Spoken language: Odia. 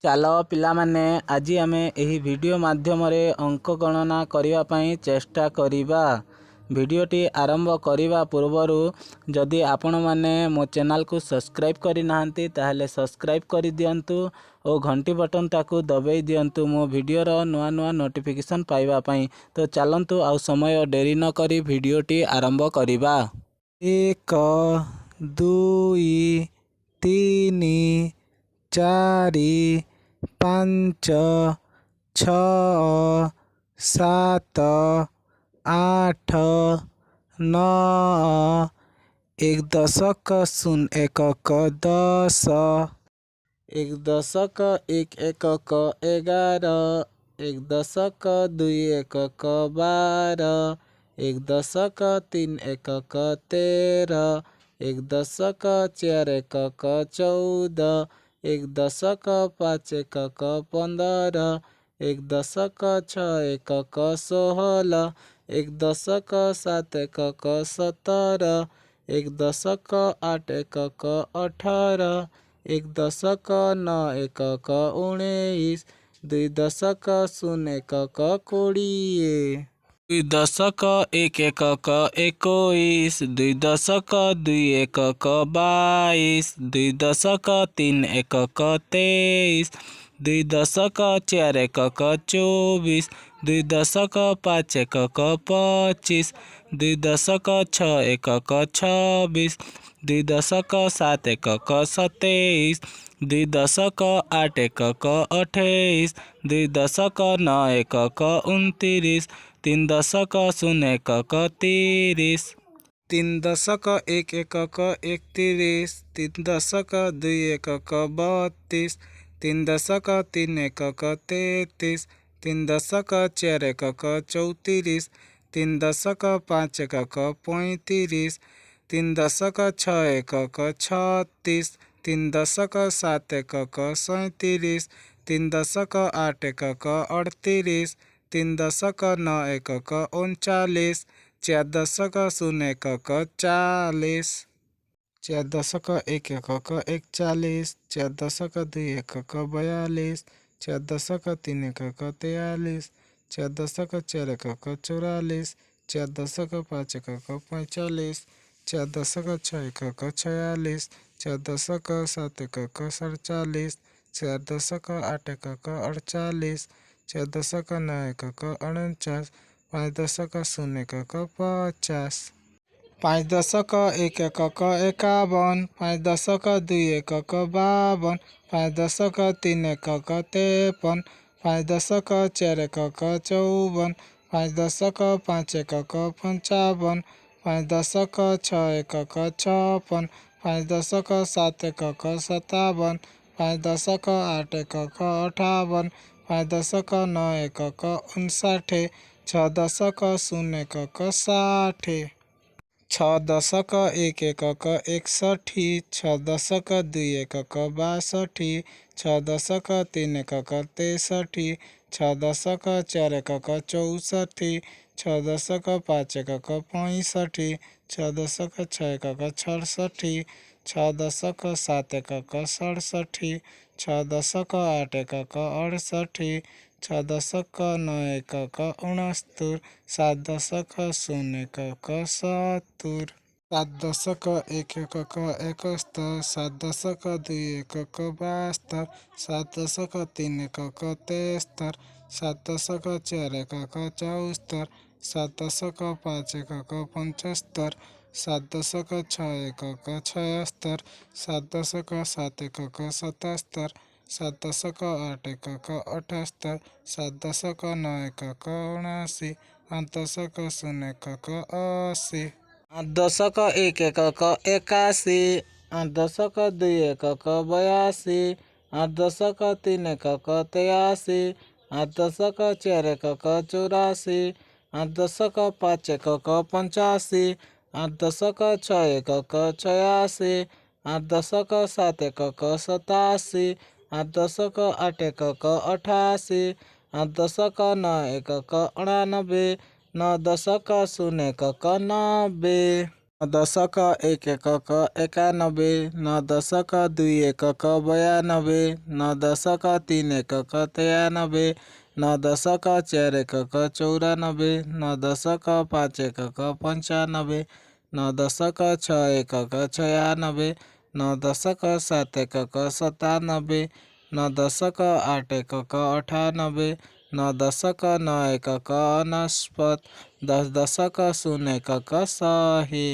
ଚାଲ ପିଲାମାନେ ଆଜି ଆମେ ଏହି ଭିଡ଼ିଓ ମାଧ୍ୟମରେ ଅଙ୍କ ଗଣନା କରିବା ପାଇଁ ଚେଷ୍ଟା କରିବା। ଭିଡ଼ିଓଟି ଆରମ୍ଭ କରିବା ପୂର୍ବରୁ ଯଦି ଆପଣମାନେ ମୋ ଚ୍ୟାନେଲକୁ ସବସ୍କ୍ରାଇବ୍ କରିନାହାନ୍ତି ତାହେଲେ ସବସ୍କ୍ରାଇବ୍ କରିଦିଅନ୍ତୁ ଓ ଘଣ୍ଟି ବଟନଟାକୁ ଦବାଇ ଦିଅନ୍ତୁ ମୋ ଭିଡ଼ିଓର ନୂଆ ନୂଆ ନୋଟିଫିକେସନ୍ ପାଇବା ପାଇଁ। ତ ଚାଲନ୍ତୁ ଆଉ ସମୟ ଡେରି ନ କରି ଭିଡ଼ିଓଟି ଆରମ୍ଭ କରିବା। 1 2 3 4 5 6 7 8 9 1 ଦଶକ 0 ଏକକ 10 1 ଦଶକ 1 ଏକକ 11 1 ଦଶକ 2 ଏକକ 12 1 ଦଶକ 3 ଏକକ 13 1 ଦଶକ 4 ଏକକ 14 1 ଦଶକ 5 ଏକକ 15 1 ଦଶକ 6 ଏକକ 16 1 ଦଶକ 7 ଏକକ 17 1 ଦଶକ 8 ଏକକ 18 1 ଦଶକ 9 ଏକକ 19 2 ଦଶକ 0 ଏକକ 20 2 ଦଶକ 1 ଏକକ 21 2 ଦଶକ 2 ଏକକ 22 2 ଦଶକ 3 ଏକକ 23 2 ଦଶକ 4 ଏକକ 24 2 ଦଶକ 5 ଏକକ 25 2 ଦଶକ 6 ଏକକ 26 2 ଦଶକ 7 ଏକକ 27 2 ଦଶକ 8 ଏକକ 28 2 ଦଶକ 9 ଏକକ 29 3 ଦଶକ 0 ଏକକ 30 3 ଦଶକ 1 ଏକକ 31 3 ଦଶକ 2 ଏକକ 32 3 ଦଶକ 3 ଏକକ 33 3 ଦଶକ 4 ଏକକ 34 3 ଦଶକ 5 ଏକକ 35 3 ଦଶକ 6 ଏକକ 36 3 ଦଶକ 7 ଏକକ 37 3 ଦଶକ 8 ଏକକ 38 3 ଦଶକ 9 ଏକକ 39 4 ଦଶକ 0 ଏକକ 40 4 ଦଶକ 1 ଏକକ 41 4 ଦଶକ 2 ଏକକ 42 4 ଦଶକ 3 ଏକକ 43 4 ଦଶକ 4 ଏକକ 44 4 ଦଶକ 5 ଏକକ 45 4 ଦଶକ 6 ଏକକ 46 4 ଦଶକ 7 ଏକକ 47 4 ଦଶକ 8 ଏକକ 48 4 ଦଶକ 9 ଏକକ 49 5 ଦଶକ 0 ଏକକ 50 5 ଦଶକ 1 ଏକକ 51 5 ଦଶକ 2 ଏକକ 52 5 ଦଶକ 3 ଏକକ 53 5 ଦଶକ 4 ଏକକ 54 5 ଦଶକ 5 ଏକକ 55 5 ଦଶକ 6 ଏକକ 56 5 ଦଶକ 7 ଏକକ 57 5 ଦଶକ 8 ଏକକ 58 5 ଦଶକ 9 ଏକକ 59 6 ଦଶକ 0 ଏକକ 60 6 ଦଶକ 1 ଏକକ 61 6 ଦଶକ 2 ଏକକ 62 6 ଦଶକ 3 ଏକକ 63 6 ଦଶକ 4 ଏକକ 64 6 ଦଶକ 5 ଏକକ 65 6 ଦଶକ 6 ଏକକ 66 6 ଦଶକ 7 ଏକକ 67 6 ଦଶକ 8 ଏକକ 68 6 ଦଶକ 9 ଏକକ 69 7 ଦଶକ 0 ଏକକ 70 7 ଦଶକ 1 ଏକକ 71 7 ଦଶକ 2 ଏକକ 72 7 ଦଶକ 3 ଏକକ 73 7 ଦଶକ 4 ଏକକ 74 7 ଦଶକ 5 ଏକକ 75 7 ଦଶକ 6 ଏକକ 76 7 ଦଶକ 7 ଏକକ 77 7 ଦଶକ 8 ଏକକ 78 7 ଦଶକ 9 ଏକକ 79 8 ଦଶକ 0 ଏକକ 80 8 ଦଶକ 1 ଏକକ 81 8 ଦଶକ 2 ଏକକ 82 8 ଦଶକ 3 ଏକକ 83 8 ଦଶକ 4 ଏକକ 84 8 ଦଶକ 5 ଏକକ 85 8 ଦଶକ 6 ଏକକ 86 8 ଦଶକ 7 ଏକକ 87 8 ଦଶକ 8 ଏକକ 88 8 ଦଶକ 9 ଏକକ 89 9 ଦଶକ 0 ଏକକ 90 नौ दशक एक एकक एकानबे, नौ दशक दुई एकक बयानबे, नौ दशक तीन एकक तेयानबे, नौ दशक चार एकक चौरानबे, नौ दशक पाँच एकक पंचानबे, नौ दशक छः एकक छयानबे, नौ दशक सात एकक सतानबे, नौ दशक आठ एकक अठानबे, नौ दशक नौ एकक अनस्पत, 10 दशक शून्य एकक सही।